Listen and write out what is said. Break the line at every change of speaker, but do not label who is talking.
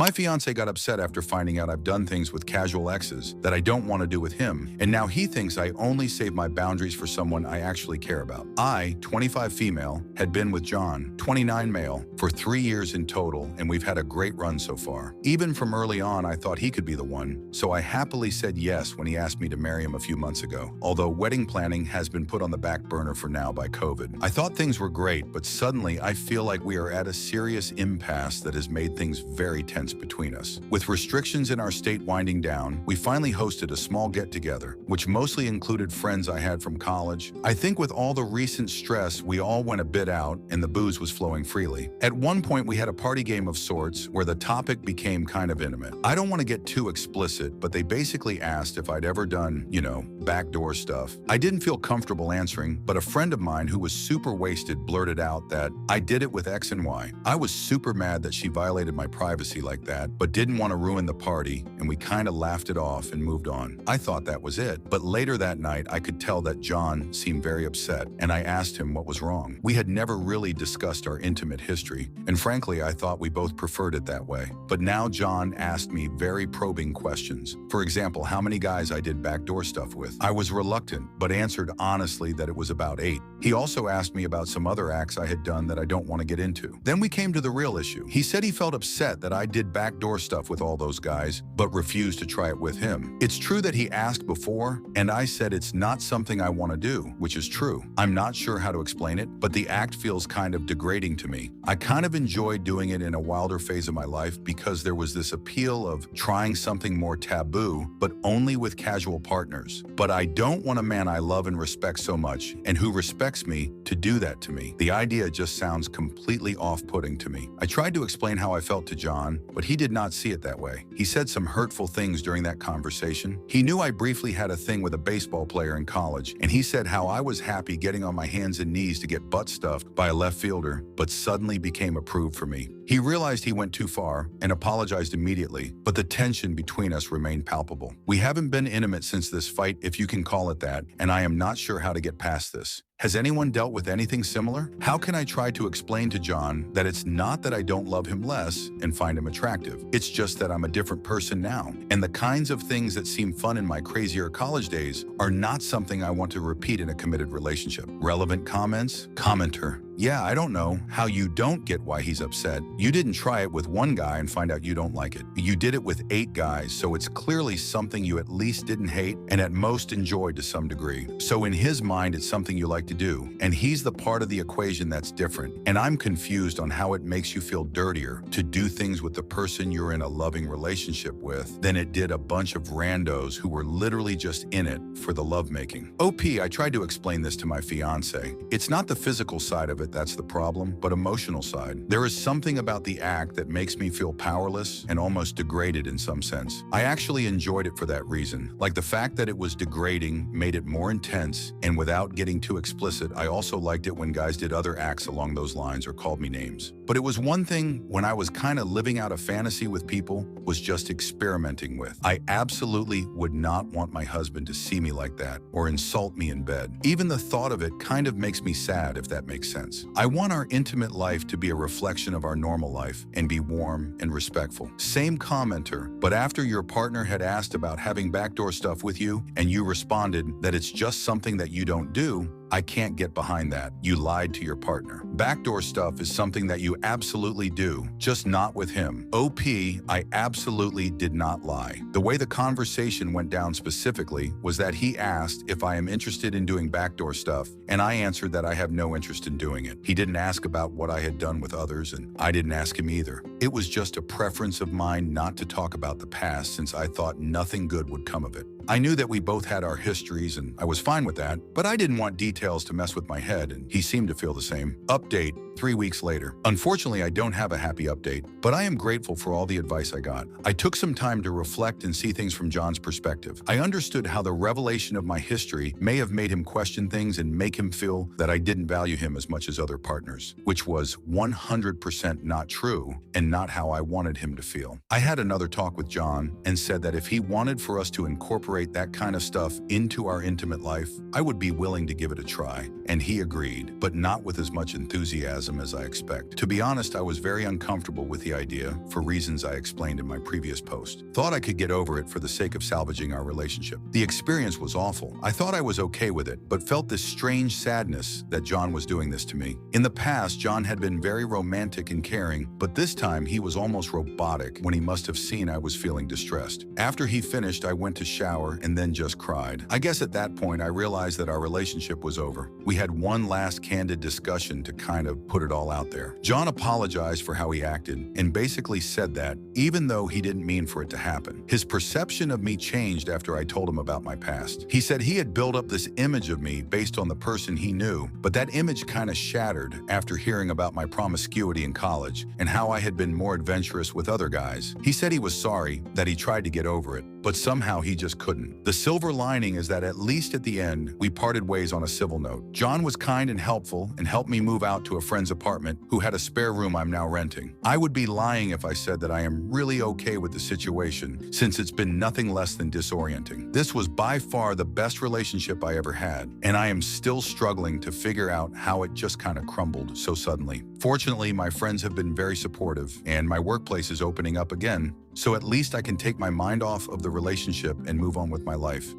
My fiance got upset after finding out I've done things with casual exes that I don't want to do with him, and now he thinks I only save my boundaries for someone I actually care about. I, 25 female, had been with John, 29 male, for 3 years in total, and we've had a great run so far. Even from early on, I thought he could be the one, so I happily said yes when he asked me to marry him a few months ago, although wedding planning has been put on the back burner for now by COVID. I thought things were great, but suddenly I feel like we are at a serious impasse that has made things very tense between us. With restrictions in our state winding down, we finally hosted a small get-together, which mostly included friends I had from college. I think with all the recent stress, we all went a bit out and the booze was flowing freely. At one point, we had a party game of sorts where the topic became kind of intimate. I don't want to get too explicit, but they basically asked if I'd ever done, backdoor stuff. I didn't feel comfortable answering, but a friend of mine who was super wasted blurted out that I did it with X and Y. I was super mad that she violated my privacy like that, but didn't want to ruin the party, and we kind of laughed it off and moved on. I thought that was it, but later that night, I could tell that John seemed very upset, and I asked him what was wrong. We had never really discussed our intimate history, and frankly, I thought we both preferred it that way. But now John asked me very probing questions. For example, how many guys I did backdoor stuff with. I was reluctant, but answered honestly that it was about 8. He also asked me about some other acts I had done that I don't want to get into. Then we came to the real issue. He said he felt upset that I did backdoor stuff with all those guys, but refused to try it with him. It's true that he asked before, and I said it's not something I want to do, which is true. I'm not sure how to explain it, but the act feels kind of degrading to me. I kind of enjoyed doing it in a wilder phase of my life because there was this appeal of trying something more taboo, but only with casual partners. But I don't want a man I love and respect so much, and who respects me, to do that to me. The idea just sounds completely off-putting to me. I tried to explain how I felt to John, but he did not see it that way. He said some hurtful things during that conversation. He knew I briefly had a thing with a baseball player in college, and he said how I was happy getting on my hands and knees to get butt stuffed by a left fielder, but suddenly became approved for me. He realized he went too far and apologized immediately, but the tension between us remained palpable. We haven't been intimate since this fight, if you can call it that, and I am not sure how to get past this. Has anyone dealt with anything similar? How can I try to explain to John that it's not that I don't love him less and find him attractive? It's just that I'm a different person now, and the kinds of things that seem fun in my crazier college days are not something I want to repeat in a committed relationship. Relevant comments? Commenter. Yeah, I don't know how you don't get why he's upset. You didn't try it with one guy and find out you don't like it. You did it with 8 guys, so it's clearly something you at least didn't hate and at most enjoyed to some degree. So in his mind, it's something you like to do, and he's the part of the equation that's different. And I'm confused on how it makes you feel dirtier to do things with the person you're in a loving relationship with than it did a bunch of randos who were literally just in it for the lovemaking. I tried to explain this to my fiance. It's not the physical side of it that's the problem, but emotional side. There is something about the act that makes me feel powerless and almost degraded in some sense. I actually enjoyed it for that reason. Like the fact that it was degrading made it more intense, and without getting too explicit, I also liked it when guys did other acts along those lines or called me names. But it was one thing when I was kind of living out a fantasy with people was just experimenting with. I absolutely would not want my husband to see me like that or insult me in bed. Even the thought of it kind of makes me sad, if that makes sense. I want our intimate life to be a reflection of our normal life and be warm and respectful. Same commenter, but after your partner had asked about having backdoor stuff with you and you responded that it's just something that you don't do, I can't get behind that. You lied to your partner. Backdoor stuff is something that you absolutely do, just not with him. I absolutely did not lie. The way the conversation went down specifically was that he asked if I am interested in doing backdoor stuff, and I answered that I have no interest in doing it. He didn't ask about what I had done with others, and I didn't ask him either. It was just a preference of mine not to talk about the past since I thought nothing good would come of it. I knew that we both had our histories, and I was fine with that, but I didn't want details to mess with my head, and he seemed to feel the same. Update 3 weeks later. Unfortunately, I don't have a happy update, but I am grateful for all the advice I got. I took some time to reflect and see things from John's perspective. I understood how the revelation of my history may have made him question things and make him feel that I didn't value him as much as other partners, which was 100% not true and not how I wanted him to feel. I had another talk with John and said that if he wanted for us to incorporate that kind of stuff into our intimate life, I would be willing to give it a try, and he agreed, but not with as much enthusiasm enthusiasm as I expect. To be honest, I was very uncomfortable with the idea for reasons I explained in my previous post. Thought I could get over it for the sake of salvaging our relationship. The experience was awful. I thought I was okay with it, but felt this strange sadness that John was doing this to me. In the past, John had been very romantic and caring, but this time he was almost robotic when he must have seen I was feeling distressed. After he finished, I went to shower and then just cried. I guess at that point I realized that our relationship was over. We had one last candid discussion to kind of put it all out there. John apologized for how he acted and basically said that, even though he didn't mean for it to happen, his perception of me changed after I told him about my past. He said he had built up this image of me based on the person he knew, but that image kind of shattered after hearing about my promiscuity in college and how I had been more adventurous with other guys. He said he was sorry, that he tried to get over it, but somehow he just couldn't. The silver lining is that at least at the end, we parted ways on a civil note. John was kind and helpful and helped me move out to a friend's apartment who had a spare room I'm now renting. I would be lying if I said that I am really okay with the situation, since it's been nothing less than disorienting. This was by far the best relationship I ever had, and I am still struggling to figure out how it just kind of crumbled so suddenly. Fortunately, my friends have been very supportive, and my workplace is opening up again, so at least I can take my mind off of the relationship and move on with my life.